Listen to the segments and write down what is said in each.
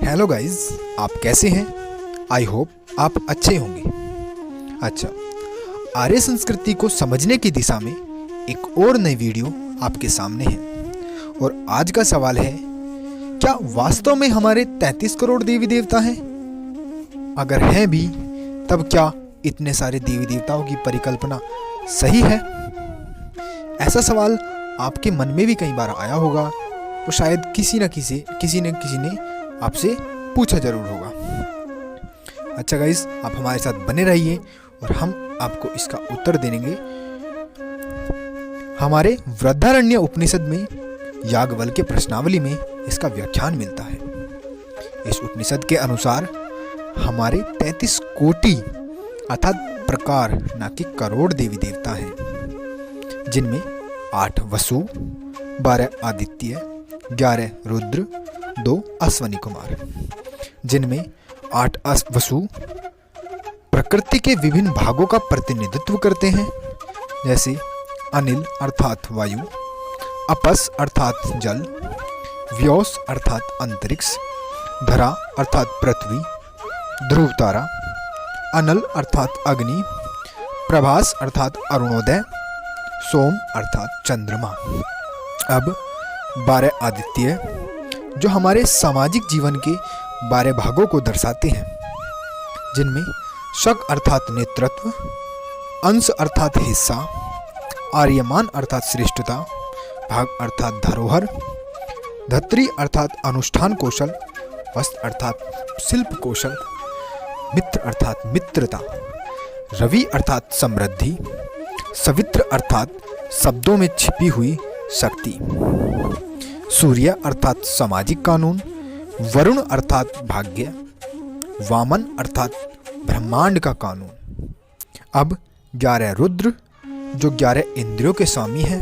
Hello guys, आप कैसे हैं? आई होप आप अच्छे होंगे। अच्छा, आर्य संस्कृति को समझने की दिशा में एक और नई वीडियो आपके सामने है और आज का सवाल है, क्या वास्तव में हमारे 33 करोड़ देवी देवता हैं? अगर हैं भी, तब क्या इतने सारे देवी देवताओं की परिकल्पना सही है? ऐसा सवाल आपके मन में भी कई बार आया होगा और शायद किसी न किसी ने आपसे पूछा जरूर होगा। अच्छा गाइस, आप हमारे साथ बने रहिए और हम आपको इसका उत्तर देंगे। हमारे वृद्धारण्य उपनिषद में याज्ञवल्क्य प्रश्नावली में इसका व्याख्यान मिलता है। इस उपनिषद के अनुसार हमारे 33 कोटि अर्थात प्रकार न कि करोड़ देवी देवता हैं, जिनमें 8 वसु, 12 आदित्य, 11 रुद्र, 2 अश्वनी कुमार, जिनमें 8 वसु प्रकृति के विभिन्न भागों का प्रतिनिधित्व करते हैं, जैसे अनिल अर्थात वायु, अपस अर्थात जल, व्योस अर्थात अंतरिक्ष, धरा अर्थात पृथ्वी, ध्रुव तारा, अनल अर्थात अग्नि, प्रभास अर्थात अरुणोदय, सोम अर्थात चंद्रमा। अब 12 आदित्य, जो हमारे सामाजिक जीवन के 12 भागों को दर्शाते हैं, जिनमें शक अर्थात नेतृत्व, अंश अर्थात हिस्सा, आर्यमान अर्थात श्रेष्ठता, भाग अर्थात धरोहर, धत्री अर्थात अनुष्ठान कौशल, वस्त्र अर्थात शिल्प कौशल, मित्र अर्थात मित्रता, रवि अर्थात समृद्धि, सवित्र अर्थात शब्दों में छिपी हुई शक्ति, सूर्य अर्थात सामाजिक कानून, वरुण अर्थात भाग्य, वामन अर्थात ब्रह्मांड का कानून। अब 11 रुद्र, जो 11 इंद्रियों के स्वामी हैं,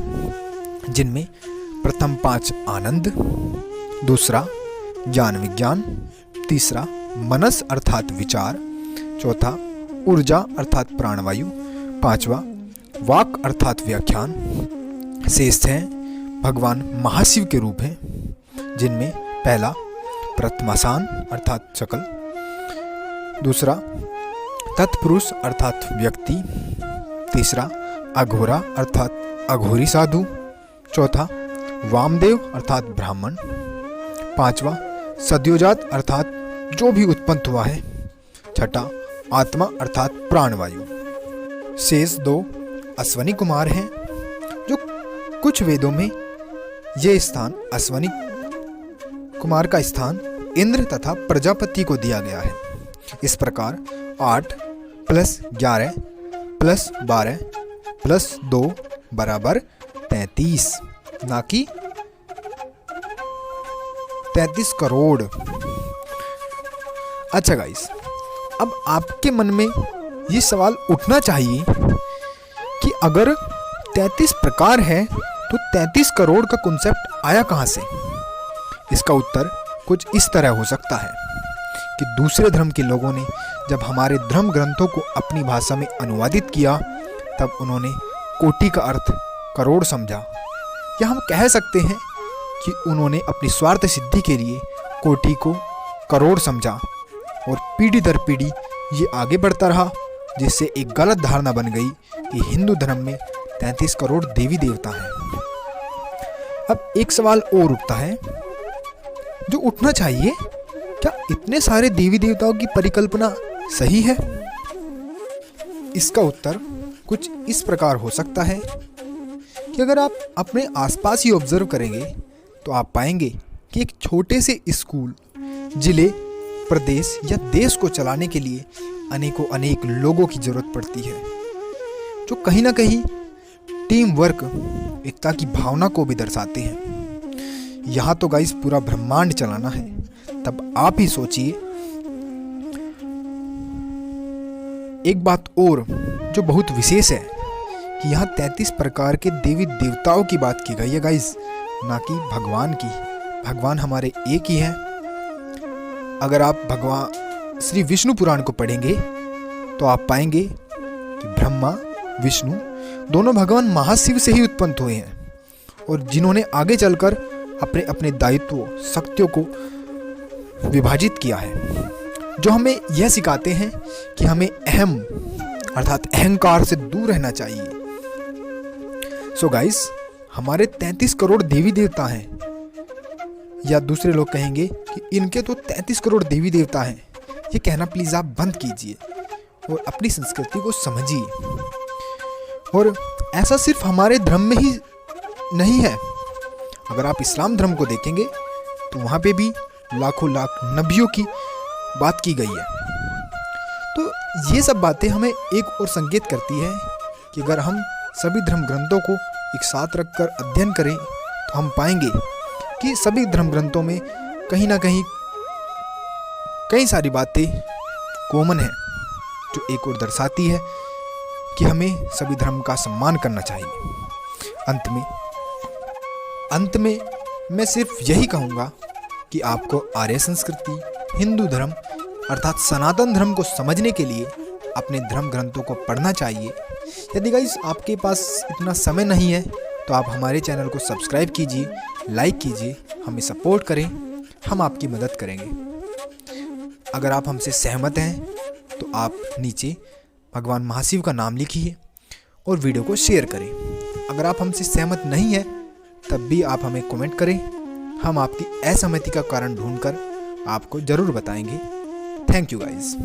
जिनमें प्रथम 5 आनंद, दूसरा ज्ञान विज्ञान, तीसरा मनस अर्थात विचार, चौथा ऊर्जा अर्थात प्राणवायु, पांचवा वाक अर्थात व्याख्यान, शेष हैं भगवान महाशिव के रूप हैं, जिनमें पहला प्रथमासान अर्थात शकल, दूसरा तत्पुरुष अर्थात व्यक्ति, तीसरा अघोरा अर्थात अघोरी साधु, चौथा वामदेव अर्थात ब्राह्मण, पांचवा सद्योजात अर्थात जो भी उत्पन्न हुआ है, छठा आत्मा अर्थात प्राणवायु। शेष 2 अश्वनी कुमार हैं, जो कुछ वेदों में यह स्थान अश्वनी कुमार का स्थान इंद्र तथा प्रजापति को दिया गया है। इस प्रकार 8 + 11 + 12 + 2 बराबर 33, ना कि 33 करोड़। अच्छा गाइस, अब आपके मन में ये सवाल उठना चाहिए कि अगर 33 प्रकार है तो 33 करोड़ का कॉन्सेप्ट आया कहाँ से? इसका उत्तर कुछ इस तरह हो सकता है कि दूसरे धर्म के लोगों ने जब हमारे धर्म ग्रंथों को अपनी भाषा में अनुवादित किया, तब उन्होंने कोटि का अर्थ करोड़ समझा, या हम कह सकते हैं कि उन्होंने अपनी स्वार्थ सिद्धि के लिए कोटि को करोड़ समझा और पीढ़ी दर पीढ़ी ये आगे बढ़ता रहा, जिससे एक गलत धारणा बन गई कि हिंदू धर्म में 33 करोड़ देवी देवता हैं। अब एक सवाल और उठता है, जो उठना चाहिए, क्या इतने सारे देवी देवताओं की परिकल्पना सही है? इसका उत्तर कुछ इस प्रकार हो सकता है कि अगर आप अपने आसपास ही ऑब्जर्व करेंगे तो आप पाएंगे कि एक छोटे से स्कूल, जिले, प्रदेश या देश को चलाने के लिए अनेक लोगों की जरूरत पड़ती है, जो कहीं ना कहीं टीम वर्क, एकता की भावना को भी दर्शाते हैं। यहाँ तो गाइस पूरा ब्रह्मांड चलाना है, तब आप ही सोचिए। एक बात और जो बहुत विशेष है कि यहाँ 33 प्रकार के देवी देवताओं की बात की गई है गाइस, ना कि भगवान की। भगवान हमारे एक ही हैं। अगर आप भगवान श्री विष्णु पुराण को पढ़ेंगे तो आप पाएंगे कि ब्रह्मा विष्णु दोनों भगवान महाशिव से ही उत्पन्न हुए हैं और जिन्होंने आगे चलकर अपने अपने दायित्वों, शक्तियों को विभाजित किया है, जो हमें यह सिखाते हैं कि हमें अहम अर्थात अहंकार से दूर रहना चाहिए। सो गाइस, हमारे 33 करोड़ देवी देवता हैं, या दूसरे लोग कहेंगे कि इनके तो 33 करोड़ देवी देवता हैं। ये कहना प्लीज़ आप बंद कीजिए और अपनी संस्कृति को समझिए। और ऐसा सिर्फ हमारे धर्म में ही नहीं है। अगर आप इस्लाम धर्म को देखेंगे तो वहाँ पे भी लाखों लाख नबियों की बात की गई है। तो ये सब बातें हमें एक और संकेत करती है कि अगर हम सभी धर्म ग्रंथों को एक साथ रखकर अध्ययन करें तो हम पाएंगे कि सभी धर्म ग्रंथों में कहीं ना कहीं कई सारी बातें कॉमन है, जो एक और दर्शाती है कि हमें सभी धर्म का सम्मान करना चाहिए। अंत में मैं सिर्फ यही कहूँगा कि आपको आर्य संस्कृति, हिंदू धर्म अर्थात सनातन धर्म को समझने के लिए अपने धर्म ग्रंथों को पढ़ना चाहिए। यदि गाइस आपके पास इतना समय नहीं है तो आप हमारे चैनल को सब्सक्राइब कीजिए, लाइक कीजिए, हमें सपोर्ट करें, हम आपकी मदद करेंगे। अगर आप हमसे सहमत हैं तो आप नीचे भगवान महाशिव का नाम लिखिए और वीडियो को शेयर करें। अगर आप हमसे सहमत नहीं हैं तब भी आप हमें कमेंट करें, हम आपकी असहमति का कारण ढूंढकर आपको ज़रूर बताएंगे। Thank you guys.